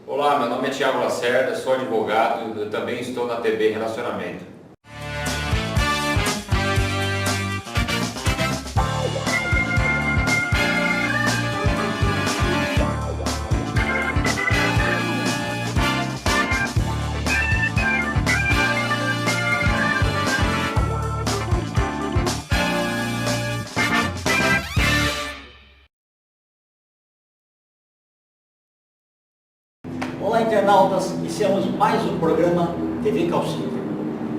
Olá, meu nome é Thiago Lacerda, sou advogado e também estou na TB Relacionamento. Olá, internautas, iniciamos mais um programa TV Calcita.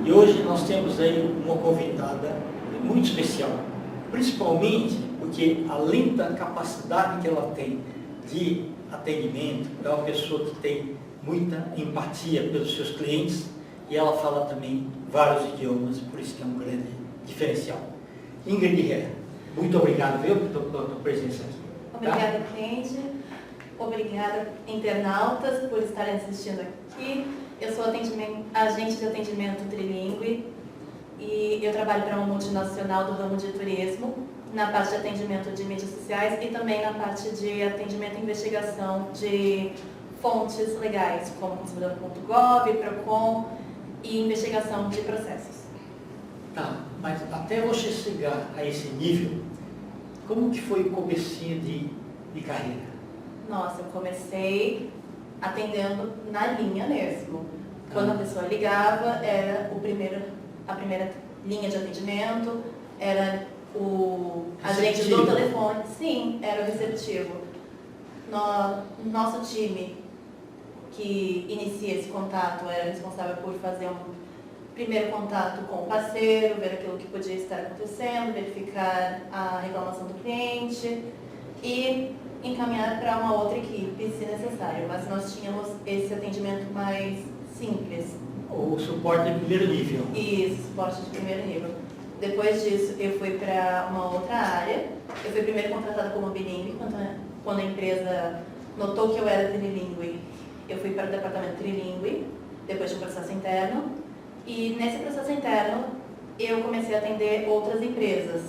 E hoje nós temos aí uma convidada muito especial, principalmente porque além da capacidade que ela tem de atendimento, é uma pessoa que tem muita empatia pelos seus clientes e ela fala também vários idiomas, por isso que é um grande diferencial. Ingrid Herrera, muito obrigado, viu, pela tua presença aqui. Obrigada, cliente. Obrigada, internautas, por estarem assistindo aqui. Eu sou agente de atendimento trilingue e eu trabalho para uma multinacional do ramo de turismo, na parte de atendimento de mídias sociais e também na parte de atendimento e investigação de fontes legais, como consumidor.gov, Procon e investigação de processos. Tá, mas até você chegar a esse nível, como que foi o comecinho de carreira? Nossa, eu comecei atendendo na linha mesmo. Quando a pessoa ligava, era a primeira linha de atendimento, era o agente do telefone. Sim, era o receptivo. Nosso time que inicia esse contato era responsável por fazer um primeiro contato com o parceiro, ver aquilo que podia estar acontecendo, verificar a reclamação do cliente e encaminhar para uma outra equipe, se necessário, mas nós tínhamos esse atendimento mais simples. O suporte de primeiro nível. Isso, suporte de primeiro nível. Depois disso, eu fui para uma outra área. Eu fui primeiro contratada como bilíngue, quando a empresa notou que eu era trilingue. Eu fui para o departamento trilingue, depois de um processo interno. E nesse processo interno, eu comecei a atender outras empresas.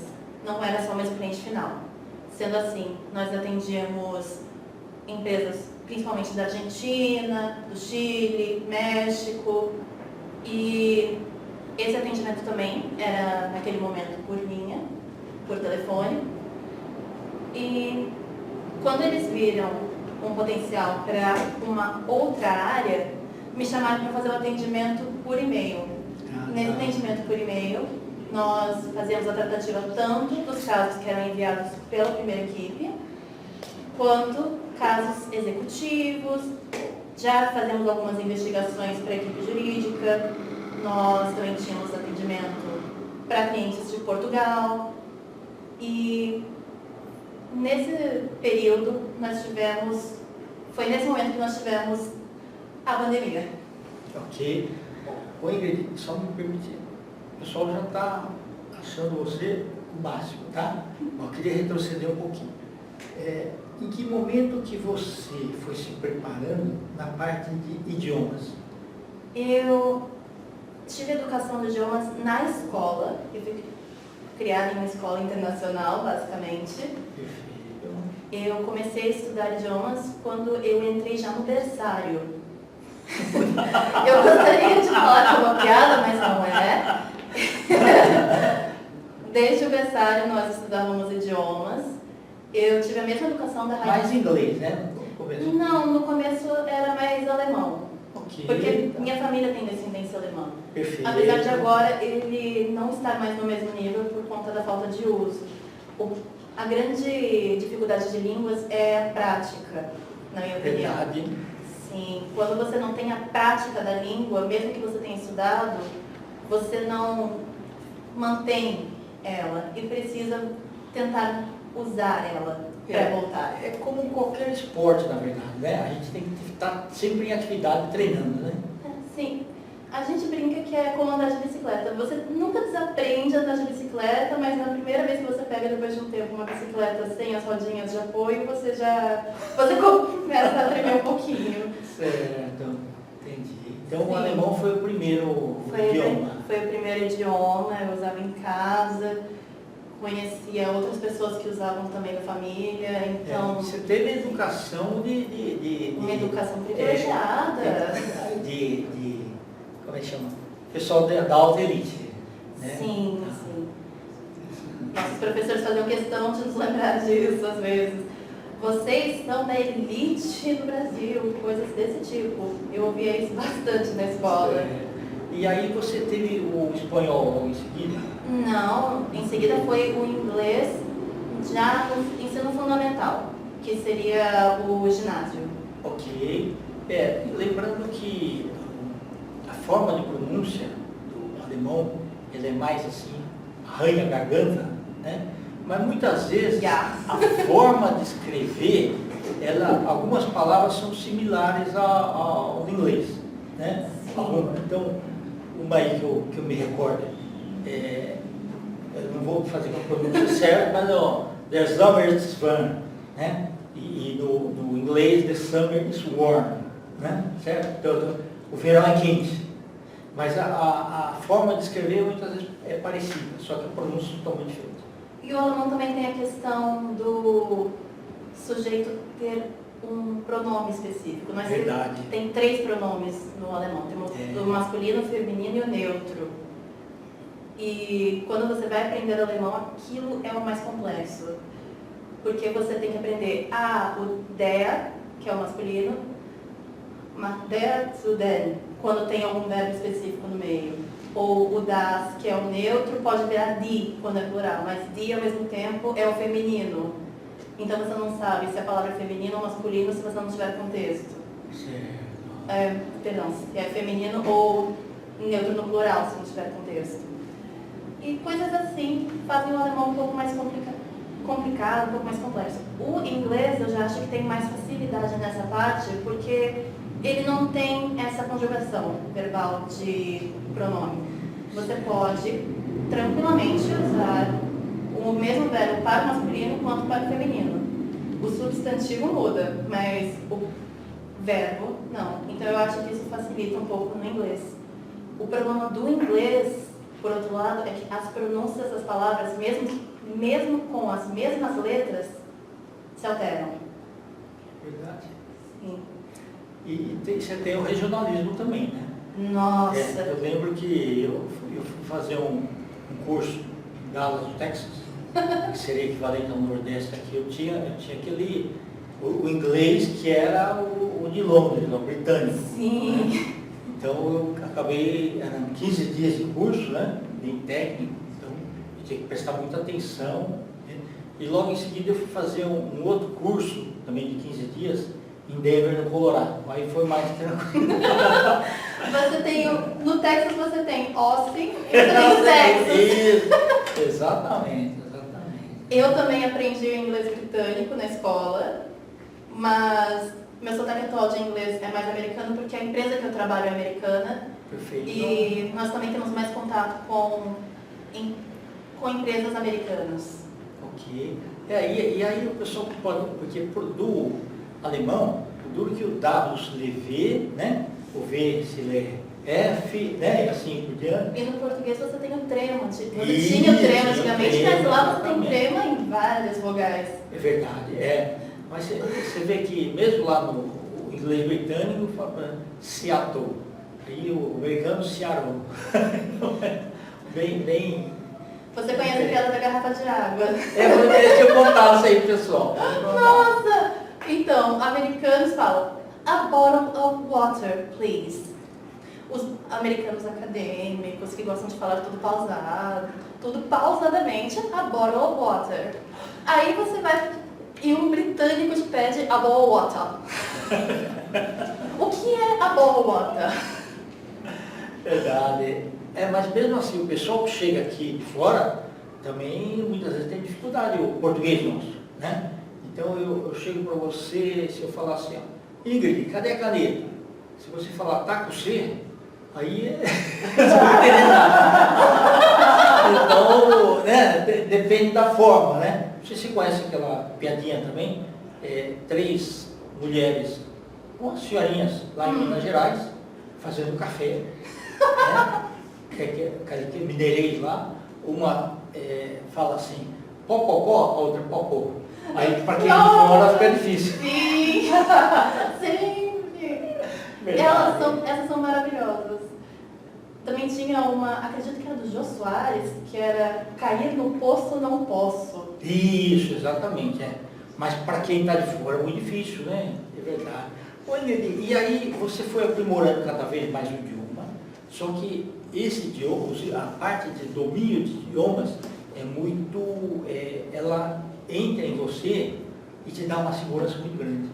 Não era só o mesmo cliente final. Sendo assim, nós atendíamos empresas principalmente da Argentina, do Chile, México, e esse atendimento também era naquele momento por linha, por telefone. E quando eles viram um potencial para uma outra área, me chamaram para fazer o atendimento por e-mail. Nesse atendimento por e-mail, nós fazíamos a tratativa tanto dos casos que eram enviados pela primeira equipe, quanto casos executivos. Já fazemos algumas investigações para a equipe jurídica. Nós também tínhamos atendimento para clientes de Portugal. E nesse período foi nesse momento que nós tivemos a pandemia. Ok. Bom, Ingrid, só me permitir. O pessoal já está achando você o máximo, tá? Eu queria retroceder um pouquinho. Em que momento que você foi se preparando na parte de idiomas? Eu tive educação de idiomas na escola. Eu fui criada em uma escola internacional, basicamente. Perfeito. Eu comecei a estudar idiomas quando eu entrei já no berçário. Eu gostaria de falar que é uma piada, mas não é. Desde o berçário nós estudávamos idiomas. Eu tive a mesma educação da raiz. Mais inglês, né? No começo. Não, no começo era mais alemão. Ok. Porque minha família tem descendência alemã. Perfeito. Apesar de agora ele não estar mais no mesmo nível por conta da falta de uso. A grande dificuldade de línguas é a prática, na minha opinião. Verdade. Sim, quando você não tem a prática da língua, mesmo que você tenha estudado, você não mantém ela e precisa tentar usar ela para voltar. É como qualquer esporte, na verdade, né? A gente tem que estar sempre em atividade, treinando, né? Sim, a gente brinca que é como andar de bicicleta. Você nunca desaprende a andar de bicicleta, mas na primeira vez que você pega, depois de um tempo, uma bicicleta sem as rodinhas de apoio, você começa a tremer um pouquinho. Certo, entendi. Então o alemão foi o primeiro idioma. Foi o primeiro idioma, eu usava em casa. conhecia outras pessoas que usavam também da família, então... Você teve educação uma educação privilegiada. Como é que chama? Pessoal da alta elite. Né? Sim, sim. Nossos professores faziam questão de nos lembrar disso às vezes. Vocês são da elite do Brasil, coisas desse tipo. Eu ouvia isso bastante na escola. E aí você teve o espanhol em seguida? Não, em seguida foi o inglês já no ensino fundamental, que seria o ginásio. Ok. Lembrando que a forma de pronúncia do alemão, ele é mais assim, arranha a garganta, né? Mas muitas vezes a forma de escrever, algumas palavras são similares ao inglês, né? Então, uma aí que eu me recordo, eu não vou fazer com a pronúncia certa, mas the summer is fun, né? E no inglês, the summer is warm, né? Certo? Então, o verão é quente. Mas a forma de escrever muitas vezes é parecida, só que a pronúncia é totalmente diferente. E o alemão também tem a questão do sujeito ter um pronome específico. Nós Verdade. Tem 3 pronomes no alemão. Temos o masculino, o feminino e o neutro. E quando você vai aprender alemão, aquilo é o mais complexo. Porque você tem que aprender o der, que é o masculino, der zu den, quando tem algum verbo específico no meio. Ou o das, que é o neutro, pode virar die, quando é plural, mas die ao mesmo tempo é o feminino. Então você não sabe se a palavra é feminino ou masculino se você não tiver contexto. Perdão, se é feminino ou neutro no plural, se não tiver contexto. E coisas assim fazem o alemão um pouco mais complicado, um pouco mais complexo. O inglês eu já acho que tem mais facilidade nessa parte, porque ele não tem essa conjugação verbal de pronome. Você pode tranquilamente usar o mesmo verbo para o masculino quanto para o feminino. O substantivo muda, mas o verbo não. Então eu acho que isso facilita um pouco no inglês. O problema do inglês, por outro lado, é que as pronúncias das palavras, mesmo com as mesmas letras, se alteram. Verdade. Sim. E você tem o regionalismo também, né? Nossa! Eu lembro que eu fui fazer um curso em Dallas, no Texas, que seria equivalente ao Nordeste aqui. Eu tinha aquele, o inglês que era o de Londres, o britânico. Sim! Né? Então eu acabei, eram 15 dias de curso, né? Bem técnico, então eu tinha que prestar muita atenção. Né? E logo em seguida eu fui fazer um outro curso, também de 15 dias, em Denver, no Colorado. Aí foi mais tranquilo. No Texas você tem Austin e você tem Texas. Isso, exatamente. Eu também aprendi o inglês britânico na escola, mas meu sotaque atual de inglês é mais americano porque a empresa que eu trabalho é americana. Perfeito. E nós também temos mais contato com empresas americanas. Ok. E aí o pessoal pode, porque do alemão, o duro que o W se lê V, né? O V se lê F, né? E assim por diante. E no português você tem o trema, você tinha o trema antigamente, mas lá você tem trema em várias vogais. É verdade, Mas você vê que mesmo lá no inglês britânico fala Seattle, aí o americano Seattle. bem. Você conhece a piada da garrafa de água? Deixa eu contar isso aí, pessoal. Nossa! Então, americanos falam, a bottle of water, please. Os americanos acadêmicos que gostam de falar tudo pausadamente, a bottle of water. Aí você vai e um britânico te pede a bottle of water. O que é a bottle of water? Verdade. Mas mesmo assim, o pessoal que chega aqui de fora também muitas vezes tem dificuldade, o português nosso, né? Então eu chego para você, se eu falar assim, ó, Ingrid, cadê a caneta? Se você falar tá com C, aí você não entende nada. Então, né, depende da forma, né? Você conhece aquela piadinha também? 3 mulheres, umas senhorinhas lá em Minas Gerais, fazendo café, né? Que mineirês lá, uma fala assim, popopó, a outra popô. Aí para quem é de fora fica difícil. Sim! Sempre! Essas são maravilhosas. Também tinha uma, acredito que era do Jô Soares, que era cair no poço não posso. Isso, exatamente, é. Mas para quem está de fora é muito difícil, né? É verdade. Olha, e aí você foi aprimorando cada vez mais o idioma, só que esse idioma, a parte de domínio de idiomas, é muito, ela entra em você e te dá uma segurança muito grande.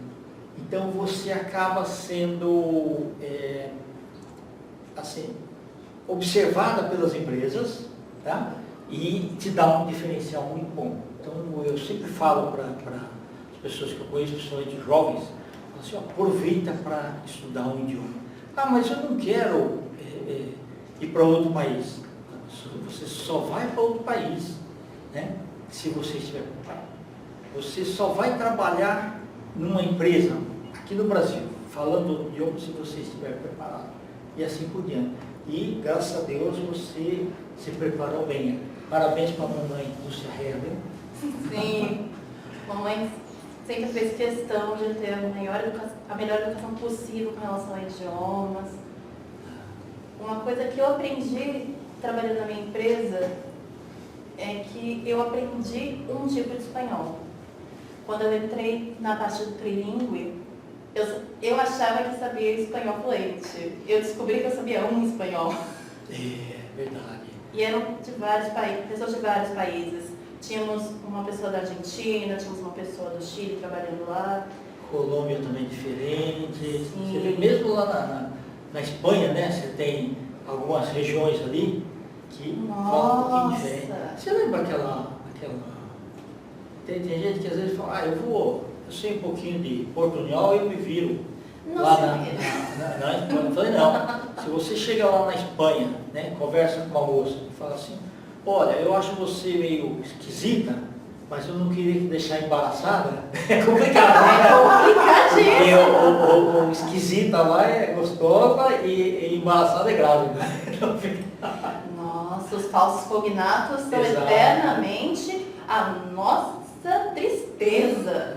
Então você acaba sendo, assim, observada pelas empresas, tá? E te dá um diferencial muito bom. Então eu sempre falo para as pessoas que eu conheço, principalmente jovens, assim, aproveita para estudar um idioma. Ah, mas eu não quero ir para outro país. Você só vai para outro país, né, se você estiver preparado. Você só vai trabalhar numa empresa aqui no Brasil, falando outro idioma, se você estiver preparado. E assim por diante. E, graças a Deus, você se preparou bem. Parabéns para a mamãe Lúcia Herber. Sim, mamãe sempre fez questão de ter a melhor educação possível com relação a idiomas. Uma coisa que eu aprendi trabalhando na minha empresa é que eu aprendi um tipo de espanhol. Quando eu entrei na parte do trilingue, eu achava que sabia espanhol fluente. Eu descobri que eu sabia um espanhol. É verdade. E eram de vários países, pessoas de vários países. Tínhamos uma pessoa da Argentina, tínhamos uma pessoa do Chile trabalhando lá. Colômbia também diferente. Sim. Você vê, mesmo lá na Espanha, né? Você tem algumas regiões ali que falam um pouquinho diferente. Você lembra aquela... Tem gente que às vezes fala, eu sei um pouquinho de portunhol e eu me viro. Não Lá sei. na Espanha. Eu falei, não. Se você chega lá na Espanha, né, conversa com uma moça e fala assim, olha, eu acho você meio esquisita, mas eu não queria te deixar embaraçada. É complicado, né? É complicadíssimo. Porque o esquisita lá é gostosa e embaraçada é grávida. Nossa, os falsos cognatos são Exato. eternamente a nossa tristeza.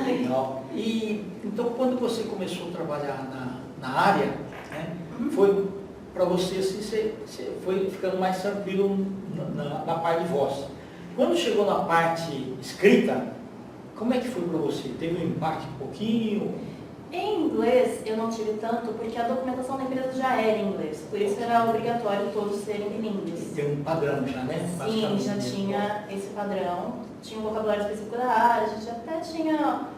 Legal. E então quando você começou a trabalhar na área, né, foi para você assim, você foi ficando mais tranquilo na parte de voz. Quando chegou na parte escrita, como é que foi para você? Teve um impacto um pouquinho? Em inglês eu não tive tanto porque a documentação da empresa já era em inglês, por isso era obrigatório todos serem bilíngues. Tem um padrão já, né? Sim, já tinha esse padrão, tinha um vocabulário específico da área, a gente até tinha,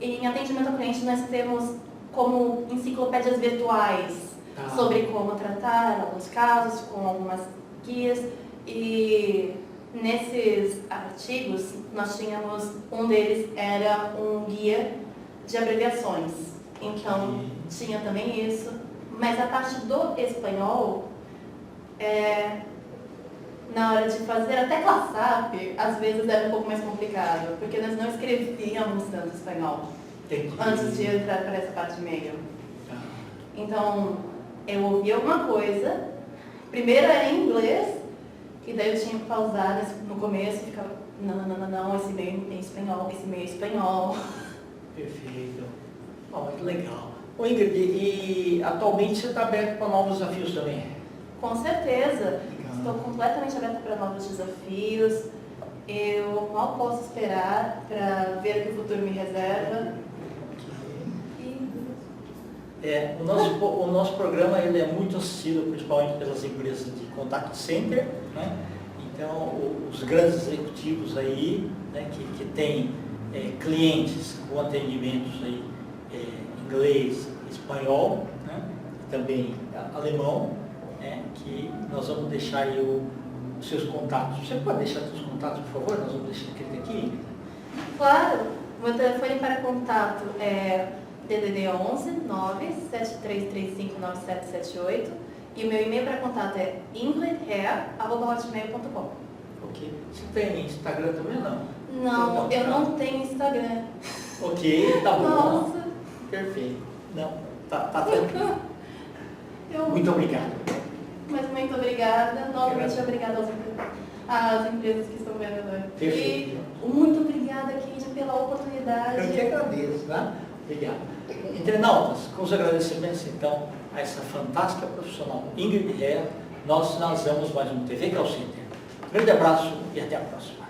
em atendimento ao cliente nós temos como enciclopédias virtuais sobre como tratar alguns casos, com algumas guias, e nesses artigos nós tínhamos, um deles era um guia de abreviações. Então, tinha também isso. Mas a parte do espanhol, na hora de fazer a tecla SAP, às vezes era um pouco mais complicado, porque nós não escrevíamos tanto espanhol antes de entrar para essa parte de e-mail. Então, eu ouvia alguma coisa, primeiro era em inglês, e daí eu tinha que pausar no começo e ficava, não, esse e-mail é espanhol, esse e-mail é espanhol. Perfeito. Muito legal. Ô Ingrid, e atualmente você está aberto para novos desafios também? Com certeza. Legal. Estou completamente aberta para novos desafios. Eu mal posso esperar para ver o que o futuro me reserva. O nosso programa ele é muito assistido principalmente pelas empresas de contact center, né? Então, os grandes executivos aí, né, que têm clientes com atendimentos aí, inglês, espanhol, né, também alemão, né, que nós vamos deixar aí os seus contatos. Você pode deixar seus contatos, por favor? Nós vamos deixar aqui. Claro, meu telefone para contato é DDD 11 97335 9778 e o meu e-mail para contato é ingridhair@hotmail.com. Ok. Você tem Instagram também ou não? Não, eu não tenho Instagram. Ok, tá bom. Nossa. Perfeito. Não, tá tranquilo. Muito obrigado. Mas muito obrigada. Novamente obrigada às empresas que estão vendo aqui. Perfeito. Muito obrigada, Keide, pela oportunidade. Eu que agradeço, né? Obrigado. Internautas, com os agradecimentos então a essa fantástica profissional Ingrid Herr, nós finalizamos mais um TV Call Center. Grande abraço e até a próxima.